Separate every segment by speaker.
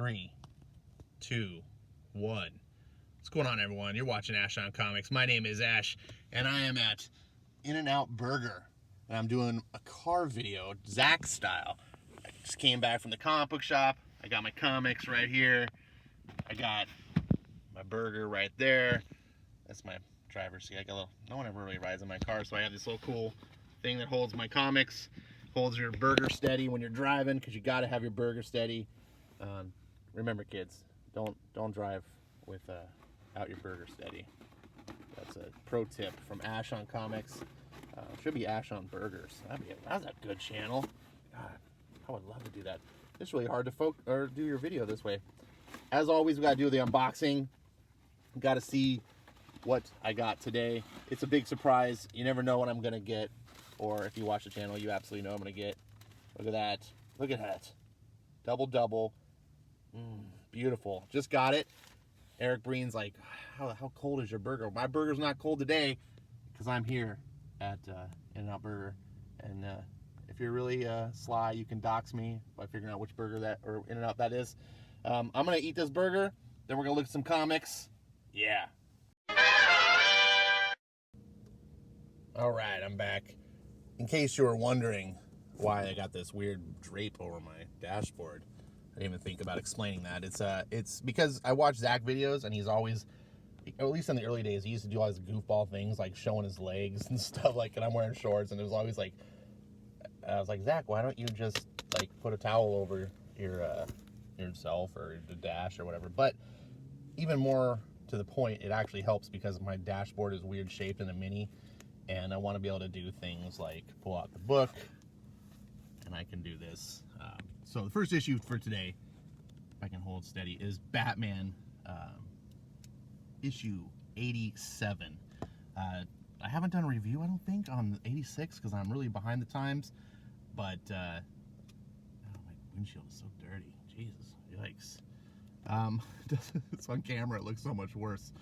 Speaker 1: 3, 2, 1. What's going on, everyone? You're watching Ash on Comics. My name is Ash, and I am at In-N-Out Burger, and I'm doing a car video, Zach style. I just came back from the comic book shop. I got my comics right here. I got my burger right there. That's my driver's seat. I got a little, no one ever really rides in my car, so I have this little cool thing that holds my comics, holds your burger steady when you're driving, because you got to have your burger steady. Remember, kids, don't drive with out your burger steady. That's a pro tip from Ash on Comics. Should be Ash on Burgers. That's a good channel. God, I would love to do that. It's really hard to do your video this way. As always, we got to do the unboxing. Got to see what I got today. It's a big surprise. You never know what I'm gonna get, or if you watch the channel, you absolutely know I'm gonna get. Look at that. Look at that. Double. Beautiful. Just got it. Eric Breen's like, how cold is your burger? My burger's not cold today because I'm here at In-N-Out Burger. And if you're really sly, you can dox me by figuring out which burger that or In-N-Out that is. I'm gonna eat this burger. Then we're gonna look at some comics. Yeah. All right, I'm back. In case you were wondering why I got this weird drape over my dashboard, I didn't even think about explaining that. It's because I watch Zach videos, and he's always, at least in the early days, he used to do all these goofball things like showing his legs and stuff. Like, and I'm wearing shorts, and it was always like, I was like, Zach, why don't you just like put a towel over yourself or the dash or whatever? But even more to the point, it actually helps because my dashboard is weird shaped in a mini, and I want to be able to do things like pull out the book, and I can do this. So the first issue for today, if I can hold steady, is Batman issue 87. I haven't done a review, I don't think, on 86 because I'm really behind the times, but oh, my windshield is so dirty. Jesus, yikes. It's on camera, it looks so much worse.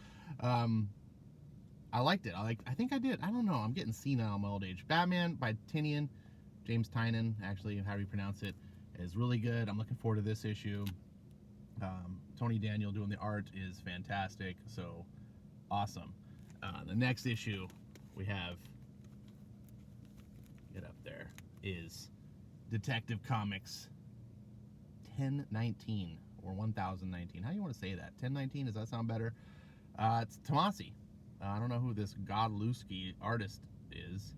Speaker 1: I liked it. I think I did. I don't know. I'm getting senile in my old age. Batman by Tinian, James Tynion, actually, however you pronounce it, is really good. I'm looking forward to this issue. Tony Daniel doing the art is fantastic. So awesome. The next issue we have, get up there, is Detective Comics 1019 or 1019. How do you want to say that? 1019? Does that sound better? It's Tomasi. I don't know who this Godlewski artist is,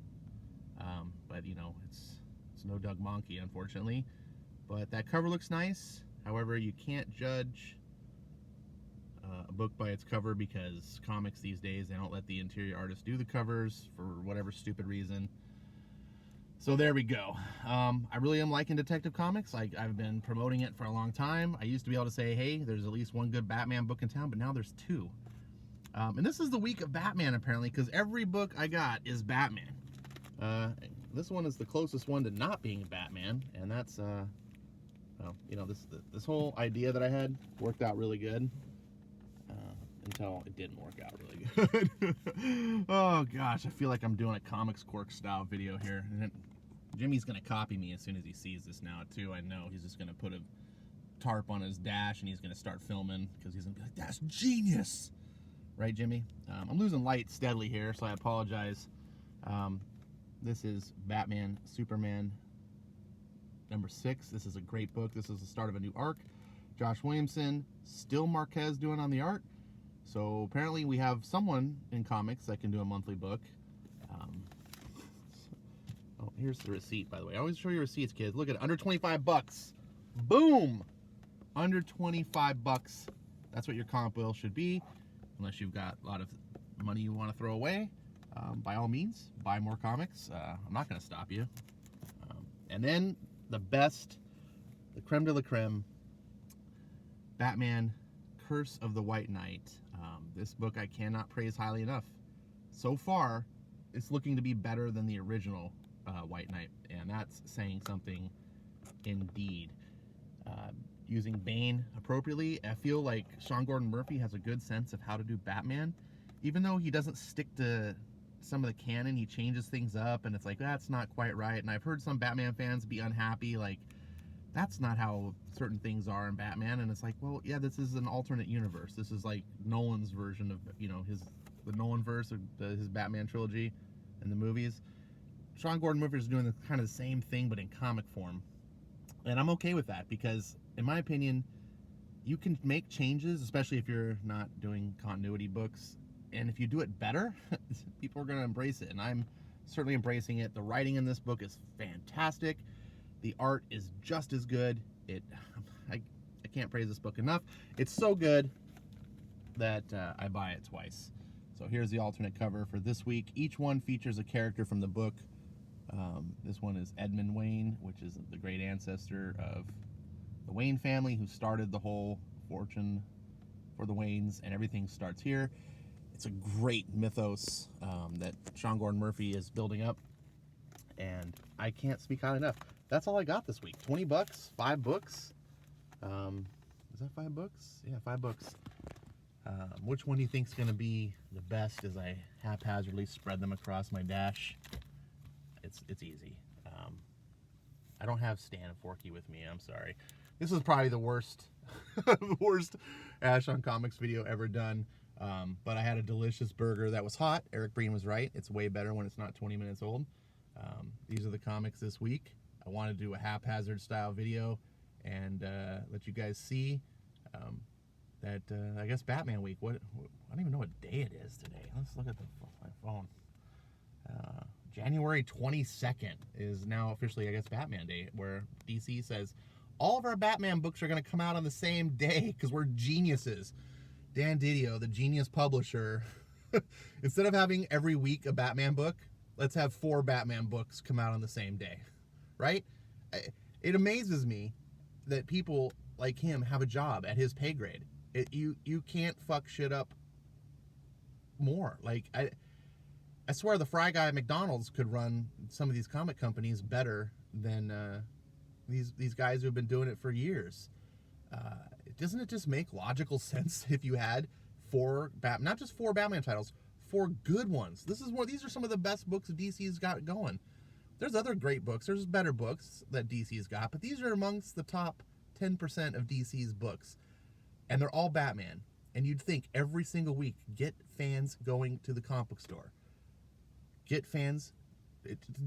Speaker 1: but you know, it's no Doug Monkey, unfortunately. But that cover looks nice. However, you can't judge a book by its cover because comics these days, they don't let the interior artist do the covers for whatever stupid reason. So there we go. I really am liking Detective Comics. I've been promoting it for a long time. I used to be able to say, hey, there's at least one good Batman book in town, but now there's two. And this is the week of Batman, apparently, because every book I got is Batman. This one is the closest one to not being Batman, and that's, well, you know, this whole idea that I had worked out really good, until it didn't work out really good. Oh, gosh, I feel like I'm doing a Comics Cork style video here. And Jimmy's going to copy me as soon as he sees this now, too. I know he's just going to put a tarp on his dash, and he's going to start filming, because he's going to be like, that's genius! Right, Jimmy? I'm losing light steadily here, so I apologize. This is Batman Superman number 6. This is a great book. This is the start of a new arc. Josh Williamson, still Marquez doing on the art. So apparently we have someone in comics that can do a monthly book. Oh, here's the receipt, by the way. I always show you receipts, kids. Look at it, under 25 bucks. Boom! Under 25 bucks. That's what your comic bill should be. Unless you've got a lot of money you want to throw away, by all means, buy more comics. I'm not going to stop you. And then the best, the creme de la creme, Batman Curse of the White Knight. This book I cannot praise highly enough. So far, it's looking to be better than the original White Knight, and that's saying something indeed. Using Bane appropriately, I feel like Sean Gordon Murphy has a good sense of how to do Batman, even though he doesn't stick to some of the canon. He changes things up, and it's like, that's not quite right. And I've heard some Batman fans be unhappy, like, that's not how certain things are in Batman. And it's like, well, yeah, this is an alternate universe. This is like Nolan's version of, the Nolan verse of his Batman trilogy and the movies. Sean Gordon Murphy is doing kind of the same thing, but in comic form. And I'm okay with that because, in my opinion, you can make changes, especially if you're not doing continuity books. And if you do it better, people are going to embrace it. And I'm certainly embracing it. The writing in this book is fantastic. The art is just as good. I can't praise this book enough. It's so good that I buy it twice. So here's the alternate cover for this week. Each one features a character from the book. This one is Edmund Wayne, which is the great ancestor of the Wayne family, who started the whole fortune for the Waynes, and everything starts here. It's a great mythos that Sean Gordon Murphy is building up, and I can't speak highly enough. That's all I got this week. $20, 5 books. Is that 5 books? Yeah, 5 books. Which one do you think is going to be the best as I haphazardly spread them across my dash? It's easy. I don't have Stan and Forky with me. I'm sorry. This is probably the worst Ash on Comics video ever done. But I had a delicious burger that was hot. Eric Breen was right. It's way better when it's not 20 minutes old. These are the comics this week. I want to do a haphazard style video and let you guys see that I guess Batman week. I don't even know what day it is today. Let's look at my phone. January 22nd is now officially, I guess, Batman Day, where DC says all of our Batman books are going to come out on the same day because we're geniuses. Dan Didio, the genius publisher, instead of having every week a Batman book, let's have 4 Batman books come out on the same day, right? It amazes me that people like him have a job at his pay grade. You can't fuck shit up more. Like, I swear the fry guy at McDonald's could run some of these comic companies better than these guys who have been doing it for years. Doesn't it just make logical sense if you had 4 not just 4 Batman titles, 4 good ones? These are some of the best books DC's got going. There's other great books. There's better books that DC's got, but these are amongst the top 10% of DC's books, and they're all Batman. And you'd think every single week, get fans going to the comic book store. Get fans.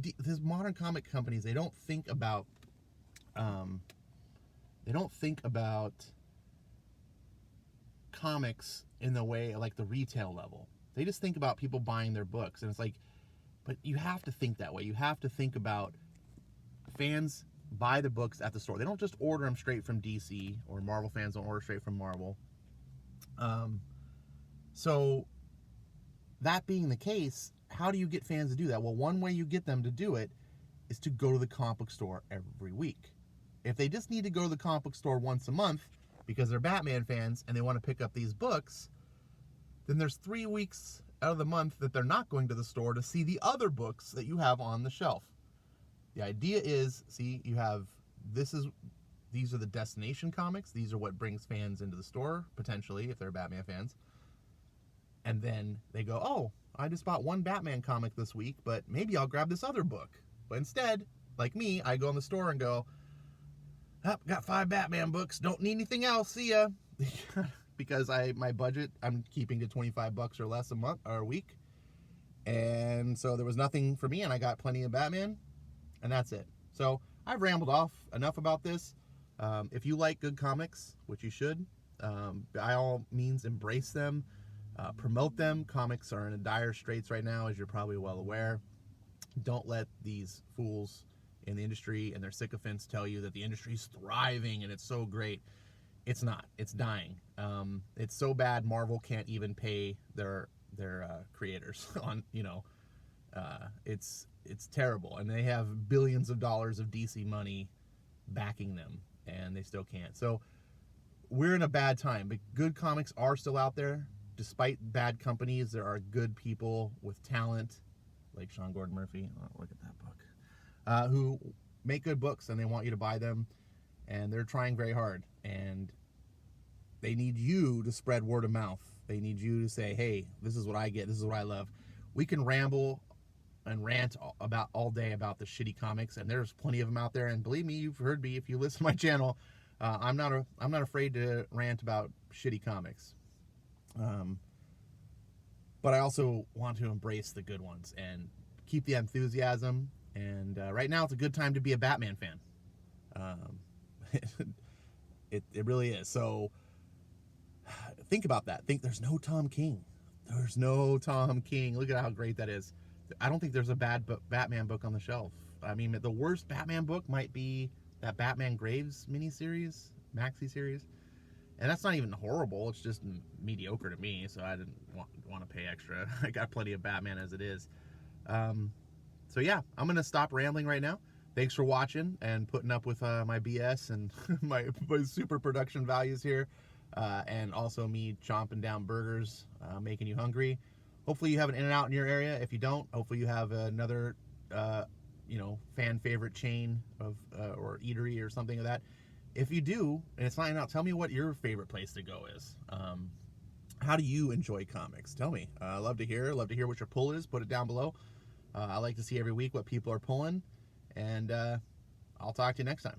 Speaker 1: These modern comic companies, they don't think about comics in the way like the retail level. They just think about people buying their books, and it's like, but you have to think that way. You have to think about fans buy the books at the store. They don't just order them straight from DC, or Marvel fans don't order straight from Marvel. So that being the case, how do you get fans to do that? Well, one way you get them to do it is to go to the comic book store every week. If they just need to go to the comic book store once a month because they're Batman fans and they want to pick up these books, then there's 3 weeks out of the month that they're not going to the store to see the other books that you have on the shelf. The idea is, see, these are the destination comics. These are what brings fans into the store, potentially, if they're Batman fans. And then they go, oh, I just bought 1 Batman comic this week, but maybe I'll grab this other book. But instead, like me, I go in the store and go, got 5 Batman books, don't need anything else, see ya. Because my budget, I'm keeping to $25 or less a month or a week. And so there was nothing for me, and I got plenty of Batman, and that's it. So I've rambled off enough about this. If you like good comics, which you should, by all means embrace them, promote them. Comics are in dire straits right now, as you're probably well aware. Don't let these fools in the industry and their sycophants tell you that the industry's thriving and it's so great. It's not. It's dying. It's so bad Marvel can't even pay their creators on, it's terrible, and they have billions of dollars of DC money backing them, and they still can't. So we're in a bad time, but good comics are still out there. Despite bad companies, there are good people with talent, like Sean Gordon Murphy. Oh, look at that book. Who make good books, and they want you to buy them, and they're trying very hard, and they need you to spread word of mouth. They need you to say, hey, this is what I get, this is what I love. We can ramble and rant about all day about the shitty comics, and there's plenty of them out there. And believe me, you've heard me if you listen to my channel. I'm not afraid to rant about shitty comics. But I also want to embrace the good ones and keep the enthusiasm. And right now, it's a good time to be a Batman fan. It really is. So think about that. Think there's no Tom King. There's no Tom King. Look at how great that is. I don't think there's a bad Batman book on the shelf. I mean, the worst Batman book might be that Batman Graves miniseries, maxi series. And that's not even horrible. It's just mediocre to me, so I didn't want to pay extra. I got plenty of Batman as it is. So yeah, I'm going to stop rambling right now. Thanks for watching and putting up with my BS and my super production values here. And also me chomping down burgers, making you hungry. Hopefully you have an In-N-Out in your area. If you don't, hopefully you have another, fan favorite chain of or eatery or something of that. If you do, and it's not In-N-Out, tell me what your favorite place to go is. How do you enjoy comics? Tell me. I love to hear. Love to hear what your pull is. Put it down below. I like to see every week what people are pulling. And I'll talk to you next time.